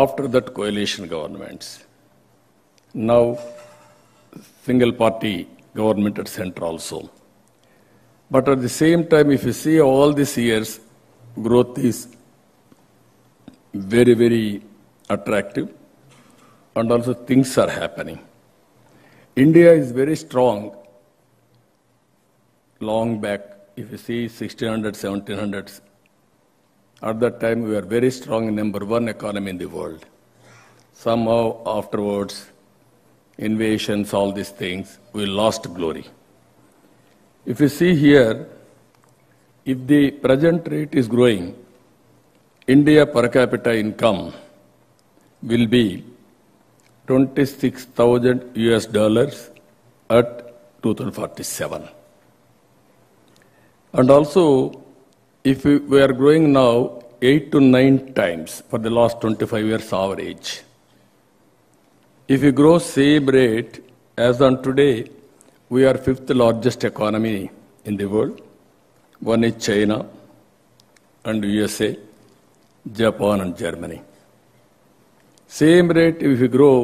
After that, coalition governments. Now, single party government at center also. But at the same time, if you see all these years, growth is very, very attractive, and also things are happening. India is very strong. Long back, if you see 1600s, 1700s, at that time we were very strong in #1 economy in the world. Somehow afterwards, invasions, all these things, we lost glory. If you see here, if the present rate is growing, India per capita income will be $26,000 at 2047. And also, if we are growing now 8 to 9 times for the last 25 years average. If we grow same rate as on today, we are 5th largest economy in the world. One is China and USA, Japan and Germany. Same rate, if you grow,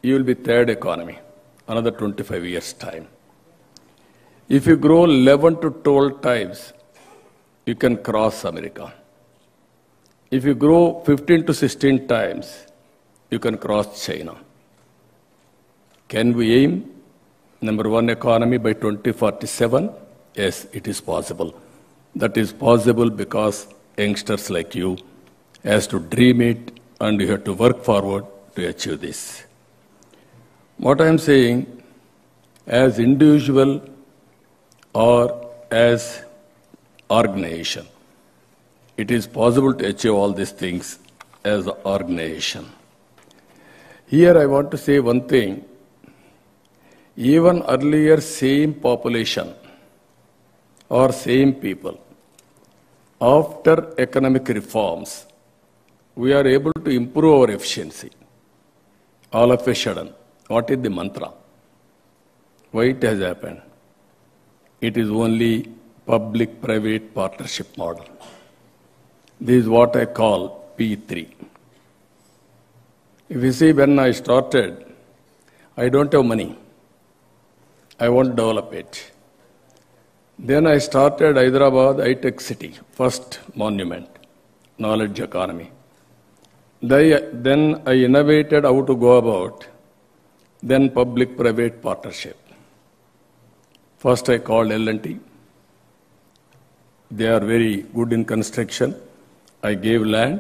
you will be 3rd economy, another 25 years' time. If you grow 11 to 12 times, you can cross America. If you grow 15 to 16 times, you can cross China. Can we aim #1 economy by 2047? Yes, it is possible. That is possible because youngsters like you has to dream it and you have to work forward to achieve this. What I am saying, as individual or as organization, it is possible to achieve all these things as an organization. Here I want to say one thing. Even earlier, same population or same people, after economic reforms, we are able to improve our efficiency. All of a sudden, what is the mantra? Why it has happened? It is only public-private partnership model. This is what I call P3. If you see, when I started, I don't have money. I won't develop it. Then I started Hyderabad High-Tech City, first monument, knowledge economy. Then I innovated how to go about, then public-private partnership. First I called L&T. They are very good in construction. I gave land,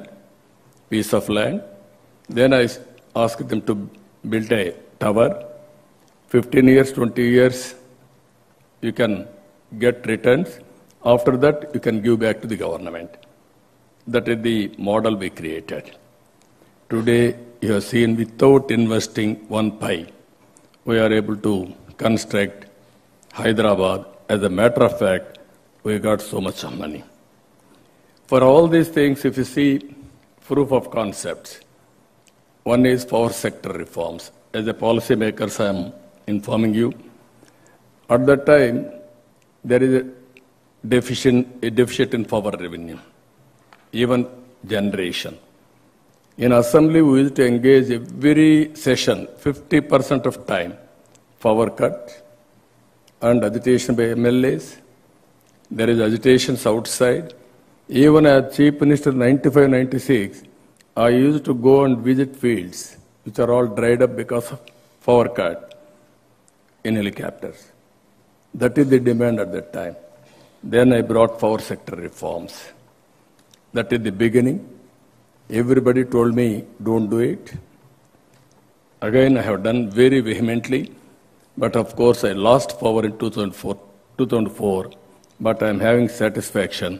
piece of land. Then I asked them to build a tower. 15 years, 20 years, you can get returns. After that, you can give back to the government. That is the model we created. Today, you have seen without investing one pi, we are able to construct Hyderabad. As a matter of fact, we got so much of money. For all these things, if you see proof of concepts, one is power sector reforms. As a policy maker, I am informing you. At that time, there is a deficit in power revenue, even generation. In assembly, we used to engage every session, 50% of time, power cut and agitation by MLAs. There is agitations outside. Even as Chief Minister 95-96, I used to go and visit fields, which are all dried up because of power cut in helicopters. That is the demand at that time. Then I brought power sector reforms. That is the beginning. Everybody told me, don't do it. Again, I have done very vehemently, but of course I lost power in 2004, but I am having satisfaction.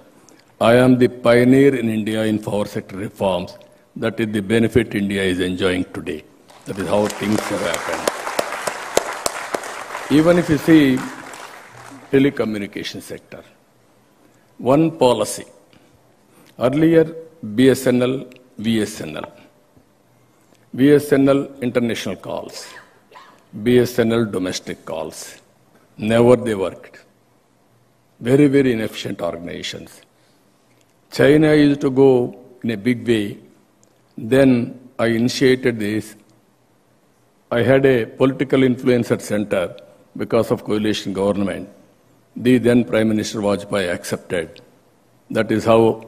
I am the pioneer in India in power sector reforms. That is the benefit India is enjoying today. That is how things have happened. Even if you see telecommunication sector, one policy. Earlier, BSNL, VSNL. BSNL international calls, BSNL domestic calls. Never they worked. Very, very inefficient organizations. China used to go in a big way. Then I initiated this, I had a political influence at center because of coalition government. The then Prime Minister Vajpayee accepted. That is how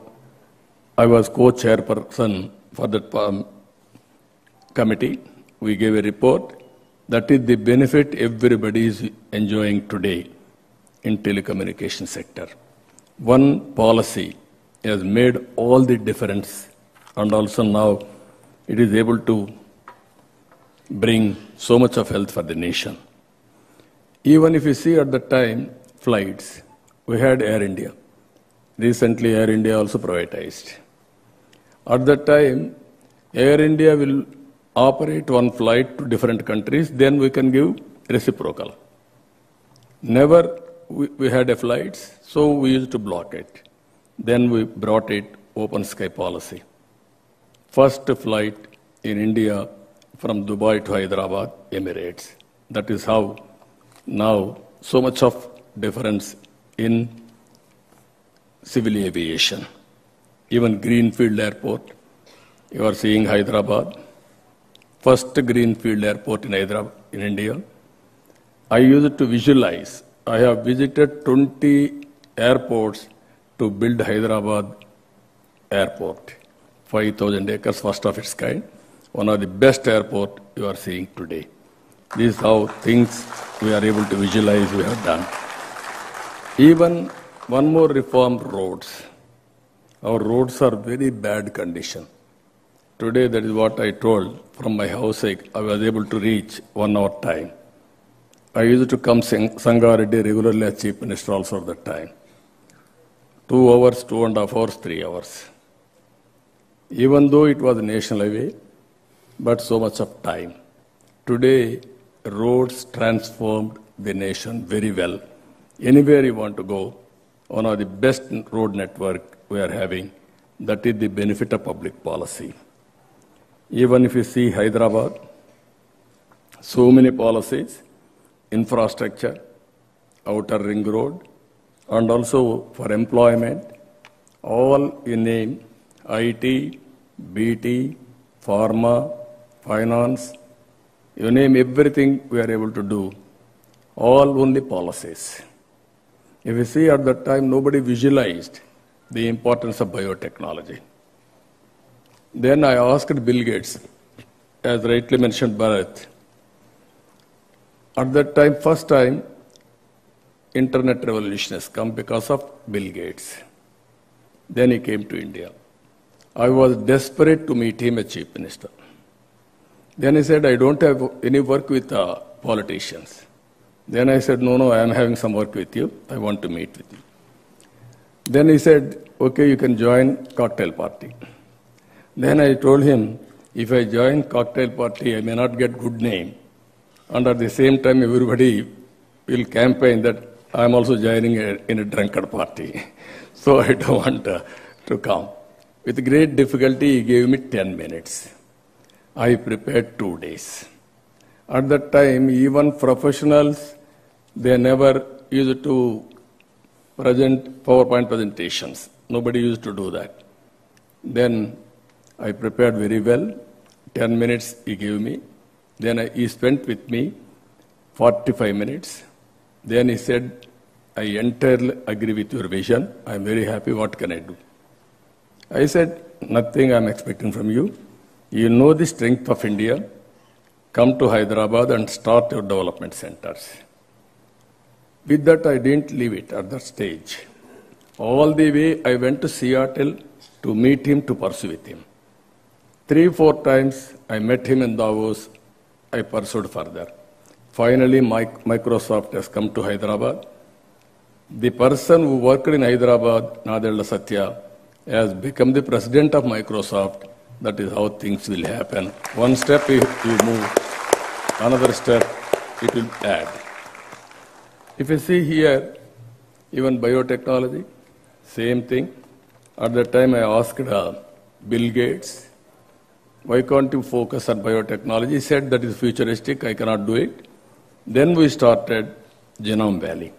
I was co-chairperson for that committee. We gave a report. That is the benefit everybody is enjoying today in telecommunication sector. One policy has made all the difference, and also now it is able to bring so much of health for the nation. Even if you see at the time, flights, we had Air India. Recently, Air India also privatized. At that time, Air India will operate one flight to different countries, then we can give reciprocal. Never we had a flights, so we used to block it. Then we brought it open sky policy. First flight in India from Dubai to Hyderabad, Emirates. That is how now so much of difference in civil aviation. Even Greenfield Airport, you are seeing Hyderabad. First Greenfield Airport in Hyderabad, in India. I used to visualize. I have visited 20 airports to build Hyderabad Airport. 5,000 acres, first of its kind. One of the best airport you are seeing today. This is how things we are able to visualize we have done. Even one more reform, roads. Our roads are very bad condition. Today, that is what I told. From my house, I was able to reach 1 hour time. I used to come Sangareddy regularly as Chief Minister also at that time. 2 hours, 2.5 hours, 3 hours. Even though it was a national highway, but so much of time. Today, roads transformed the nation very well. Anywhere you want to go, one of the best road network we are having, that is the benefit of public policy. Even if you see Hyderabad, so many policies, infrastructure, outer ring road, and also for employment, all in name, IT, BT, pharma, finance, you name everything we are able to do, all only policies. If you see at that time, nobody visualized the importance of biotechnology. Then I asked Bill Gates, as rightly mentioned Bharat, at that time, first time, internet revolution has come because of Bill Gates. Then he came to India. I was desperate to meet him as Chief Minister. Then he said, I don't have any work with politicians. Then I said, no, I am having some work with you. I want to meet with you. Then he said, okay, you can join cocktail party. Then I told him, if I join cocktail party, I may not get good name. And at the same time, everybody will campaign that I am also joining in a drunkard party. So I don't want to come. With great difficulty, he gave me 10 minutes. I prepared 2 days. At that time, even professionals, they never used to present PowerPoint presentations. Nobody used to do that. Then I prepared very well. 10 minutes he gave me. Then he spent with me 45 minutes. Then he said, I entirely agree with your vision. I am very happy. What can I do? I said, nothing I am expecting from you. You know the strength of India. Come to Hyderabad and start your development centers. With that, I didn't leave it at that stage. All the way, I went to Seattle to meet him, to pursue with him. 3-4 times, I met him in Davos. I pursued further. Finally, Microsoft has come to Hyderabad. The person who worked in Hyderabad, Nadella Satya, has become the president of Microsoft. That is how things will happen. One step you move, another step it will add. If you see here, even biotechnology, same thing. At that time I asked Bill Gates, why can't you focus on biotechnology? He said that is futuristic, I cannot do it. Then we started Genome Valley.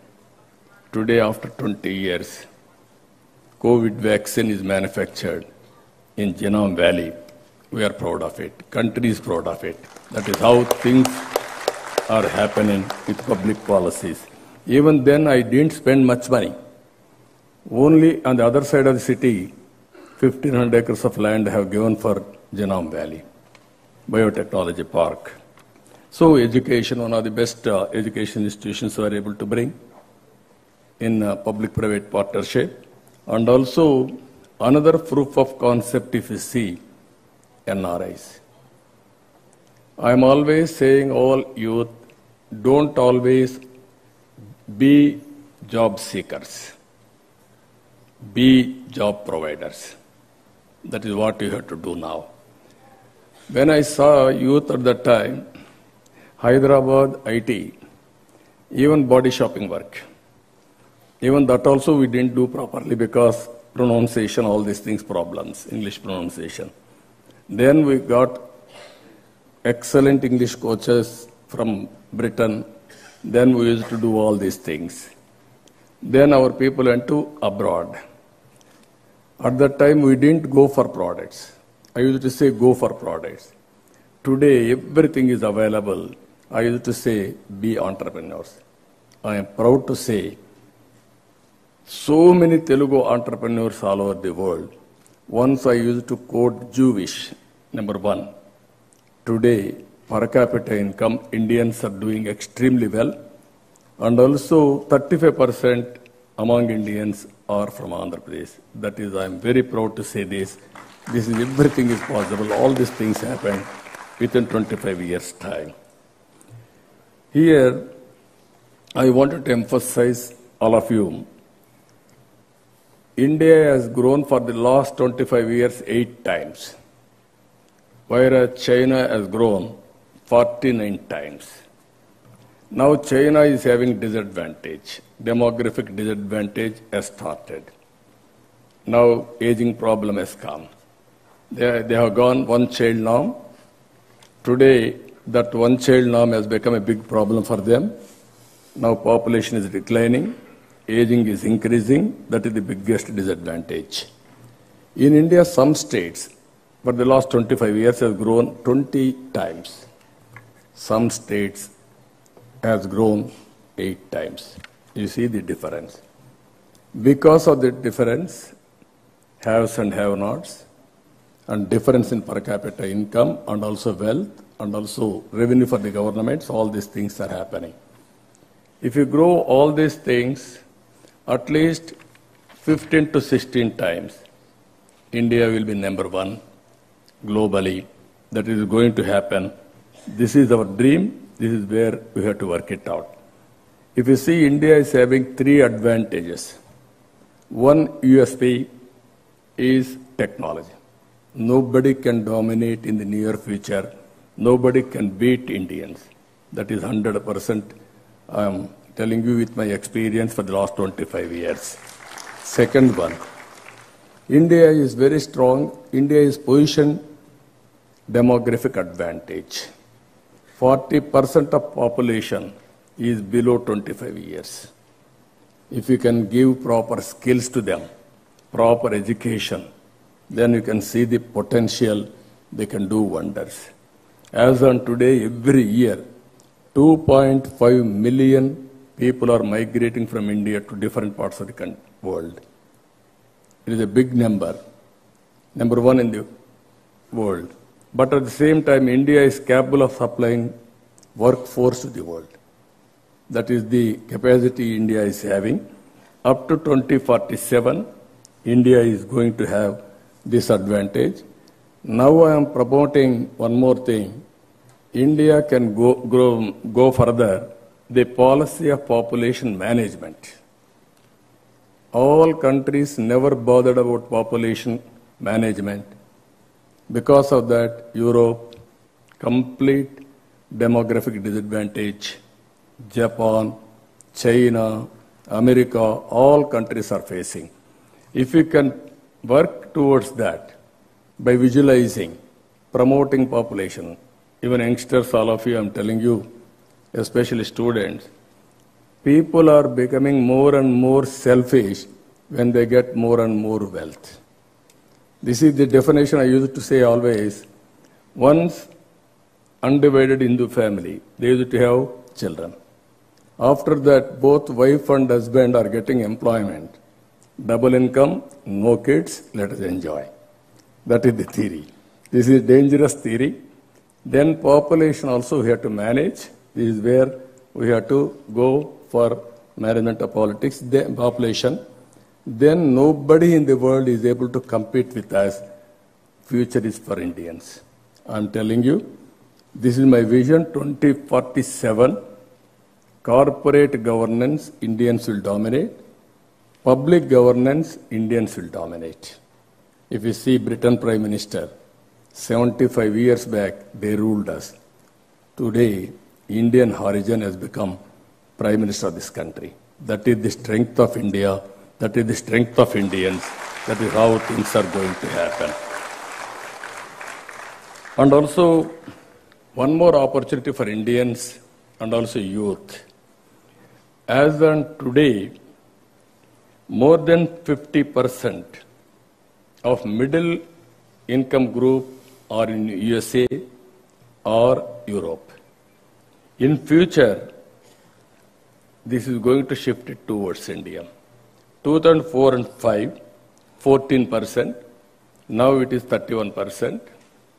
Today, after 20 years, COVID vaccine is manufactured in Genome Valley. we are proud of it. Country is proud of it. That is how things are happening with public policies. Even then, I didn't spend much money. Only on the other side of the city, 1,500 acres of land I have given for Genome Valley, biotechnology park. So education, one of the best education institutions we are able to bring in public-private partnership. And also, another proof of concept if you see, NRIs. I am always saying all youth, don't always be job seekers. Be job providers. That is what you have to do now. When I saw youth at that time, Hyderabad IT, even body shopping work, even that also we didn't do properly because pronunciation, all these things, problems, English pronunciation. Then we got excellent English coaches from Britain. Then we used to do all these things. Then our people went to abroad. At that time, we didn't go for products. I used to say, go for products. Today, everything is available. I used to say, be entrepreneurs. I am proud to say, so many Telugu entrepreneurs all over the world. Once I used to quote Jewish, number one. Today, per capita income, Indians are doing extremely well. And also, 35% among Indians are from Andhra Pradesh. That is, I am very proud to say this. This is, everything is possible. All these things happen within 25 years' time. Here, I wanted to emphasize all of you. India has grown for the last 25 years 8 times, whereas China has grown 49 times. Now China is having disadvantage. Demographic disadvantage has started. Now aging problem has come. They have gone one-child norm. Today, that one-child norm has become a big problem for them. Now population is declining. Aging is increasing. That is the biggest disadvantage. In India, some states, for the last 25 years, have grown 20 times. Some states has grown 8 times. You see the difference. Because of the difference, haves and have-nots, and difference in per capita income, and also wealth, and also revenue for the governments, all these things are happening. If you grow all these things, at least 15 to 16 times, India will be number one globally. That is going to happen. This is our dream. This is where we have to work it out. If you see, India is having 3 advantages. One USP is technology. Nobody can dominate in the near future. Nobody can beat Indians. That is 100%. I am telling you with my experience for the last 25 years. Second one, India is very strong. India is positioned demographic advantage. 40% of population is below 25 years. If you can give proper skills to them, proper education, then you can see the potential, they can do wonders. As on today, every year, 2.5 million people are migrating from India to different parts of the world. It is a big number, number one in the world. But at the same time, India is capable of supplying workforce to the world. That is the capacity India is having. Up to 2047, India is going to have this advantage. Now I am promoting one more thing. India can go further, the policy of population management. All countries never bothered about population management. Because of that, Europe, complete demographic disadvantage. Japan, China, America, all countries are facing. If we can work towards that by visualizing, promoting population, even youngsters, all of you, I'm telling you, especially students, people are becoming more and more selfish when they get more and more wealth. This is the definition I used to say always, Once undivided Hindu family, they used to have children. After that, both wife and husband are getting employment. Double income, no kids, let us enjoy. That is the theory. This is dangerous theory. Then population also we have to manage. This is where we have to go for management of politics, then population. Then nobody in the world is able to compete with us. Future is for Indians. I'm telling you, this is my vision 2047. Corporate governance, Indians will dominate. Public governance, Indians will dominate. If you see Britain Prime Minister, 75 years back, they ruled us. Today, Indian origin has become Prime Minister of this country. That is the strength of India. That is the strength of Indians. That is how things are going to happen. And also, one more opportunity for Indians and also youth. As on today, more than 50% of middle income group are in USA or Europe. In future, this is going to shift it towards India. 2004 and 5, 14%. Now it is 31%.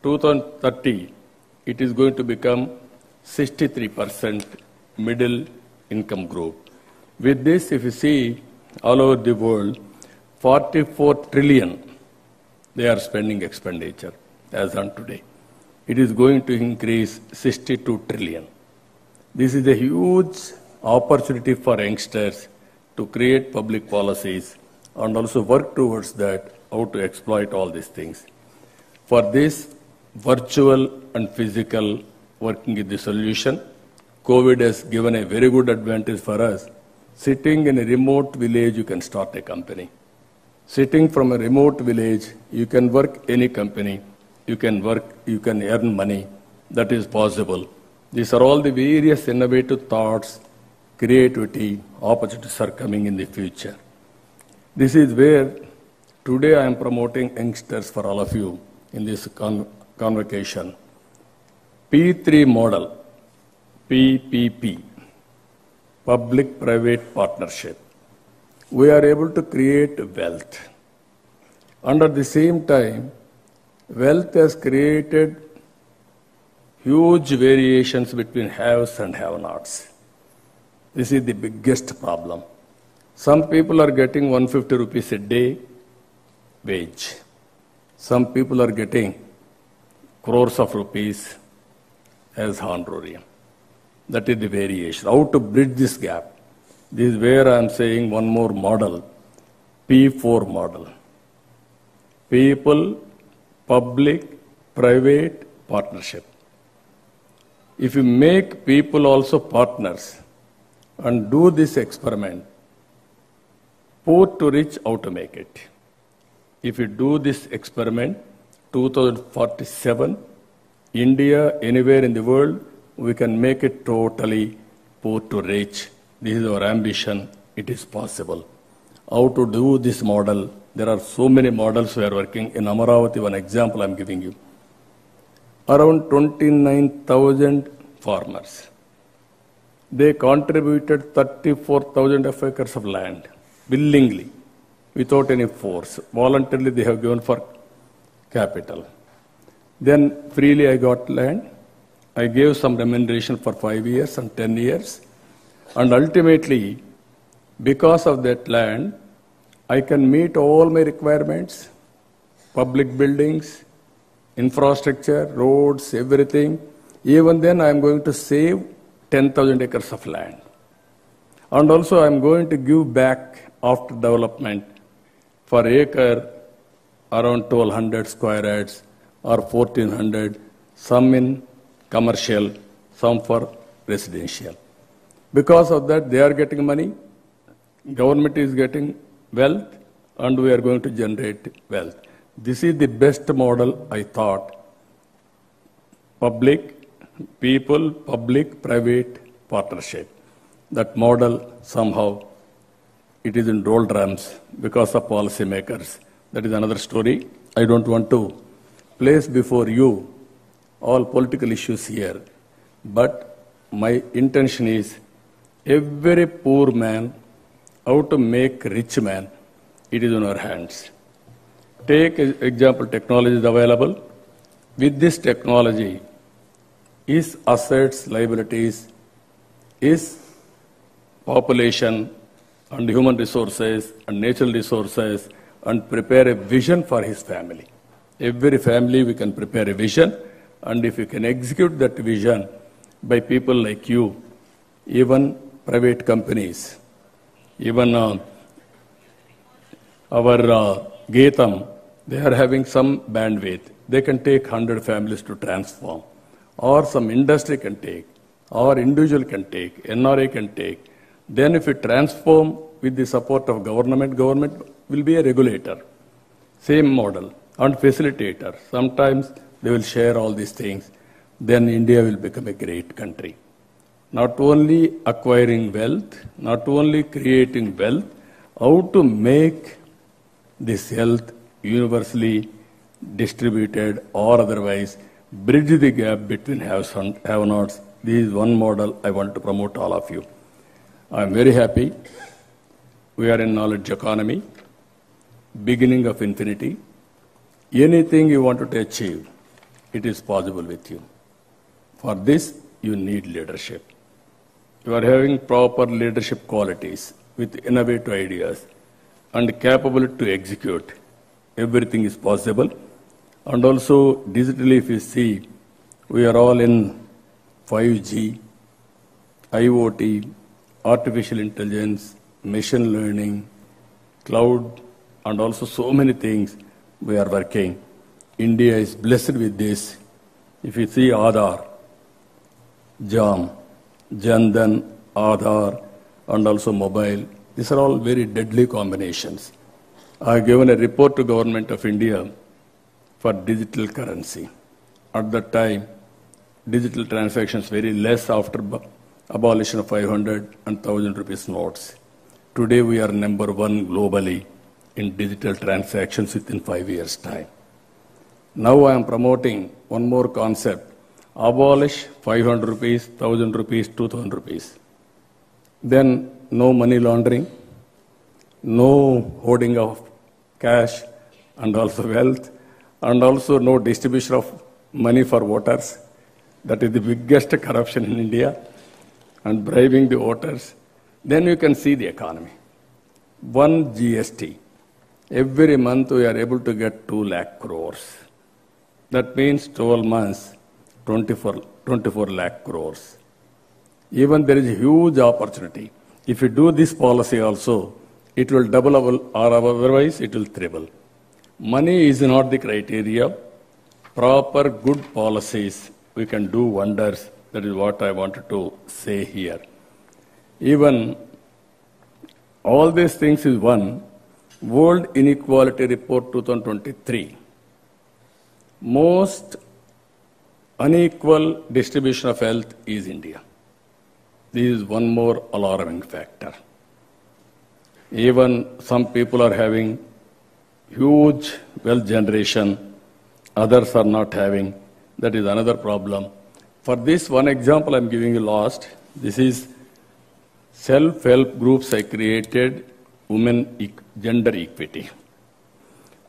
2030, it is going to become 63% middle income group. With this, if you see all over the world, 44 trillion they are spending expenditure as on today. It is going to increase 62 trillion. This is a huge opportunity for youngsters to create public policies and also work towards that, how to exploit all these things. For this, virtual and physical working is the solution. COVID has given a very good advantage for us. Sitting in a remote village, you can start a company. Sitting from a remote village, you can work any company. You can work, you can earn money. That is possible. These are all the various innovative thoughts, creativity, opportunities are coming in the future. This is where today I am promoting youngsters for all of you in this convocation. P3 model, PPP, public-private partnership. We are able to create wealth. And at the same time, wealth has created huge variations between haves and have-nots. This is the biggest problem. Some people are getting 150 rupees a day wage. Some people are getting crores of rupees as honorarium. That is the variation. How to bridge this gap? This is where I am saying one more model, P4 model. People, public, private partnership. If you make people also partners and do this experiment, poor to rich, how to make it? If you do this experiment, 2047, India, anywhere in the world, we can make it totally poor to rich. This is our ambition. It is possible. How to do this model? There are so many models we are working. In Amaravati, one example I am giving you. Around 29,000 farmers. They contributed 34,000 acres of land willingly, without any force. Voluntarily they have given for capital. Then freely I got land. I gave some remuneration for 5 years and 10 years. And ultimately, because of that land, I can meet all my requirements, public buildings, infrastructure, roads, everything. Even then, I am going to save 10,000 acres of land. And also, I am going to give back after development for acre around 1,200 square yards or 1,400, some in commercial, some for residential. Because of that, they are getting money, government is getting wealth, and we are going to generate wealth. This is the best model, I thought. Public, people, public, private partnership. That model, somehow, it is in doldrums because of policymakers. That is another story. I don't want to place before you all political issues here. But my intention is every poor man, how to make rich man, it is in our hands. Take example, technology is available. With this technology, is assets, liabilities, is population and human resources and natural resources, and prepare a vision for his family. Every family we can prepare a vision, and if you can execute that vision by people like you, even private companies, even our Geetam, they are having some bandwidth. They can take 100 families to transform, or some industry can take, or individual can take, NRA can take. Then if we transform with the support of government will be a regulator. Same model, and facilitator. Sometimes they will share all these things. Then India will become a great country. Not only acquiring wealth, not only creating wealth, how to make this wealth universally distributed or otherwise bridge the gap between haves and have-nots. This is one model I want to promote all of you. I am very happy. We are in knowledge economy, beginning of infinity. Anything you want to achieve, it is possible with you. For this, you need leadership. You are having proper leadership qualities with innovative ideas and capability to execute. Everything is possible. And also, digitally, if you see, we are all in 5G, IoT, artificial intelligence, machine learning, cloud, and also so many things we are working. India is blessed with this. If you see Aadhaar, JAM, Jandan, Aadhaar, and also mobile, these are all very deadly combinations. I have given a report to Government of India for digital currency. At that time, digital transactions very less after abolition of 500 and 1,000 rupees notes. Today we are number one globally in digital transactions within 5 years' time. Now I am promoting one more concept. Abolish 500 rupees, 1,000 rupees, 2,000 rupees. Then no money laundering, no hoarding of cash and also wealth, and also no distribution of money for voters. That is the biggest corruption in India, and bribing the voters. Then you can see the economy. One GST. Every month we are able to get 2 lakh crores. That means 12 months, 24 lakh crores. Even there is a huge opportunity. If you do this policy also, it will double or otherwise it will triple. Money is not the criteria. Proper good policies, we can do wonders. That is what I wanted to say here. Even all these things is one. World Inequality Report 2023. Most unequal distribution of wealth is India. This is one more alarming factor. Even some people are having huge wealth generation, others are not having. That is another problem. For this one example I am giving you last, this is self-help groups I created, gender equity.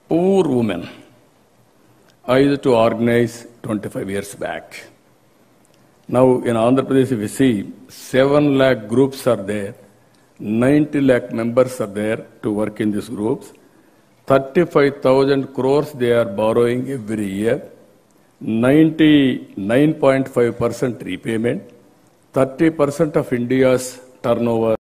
Poor women, I used to organize 25 years back. Now in Andhra Pradesh, if you see, 7 lakh groups are there, 90 lakh members are there to work in these groups, 35,000 crores they are borrowing every year, 99.5% repayment, 30% of India's turnover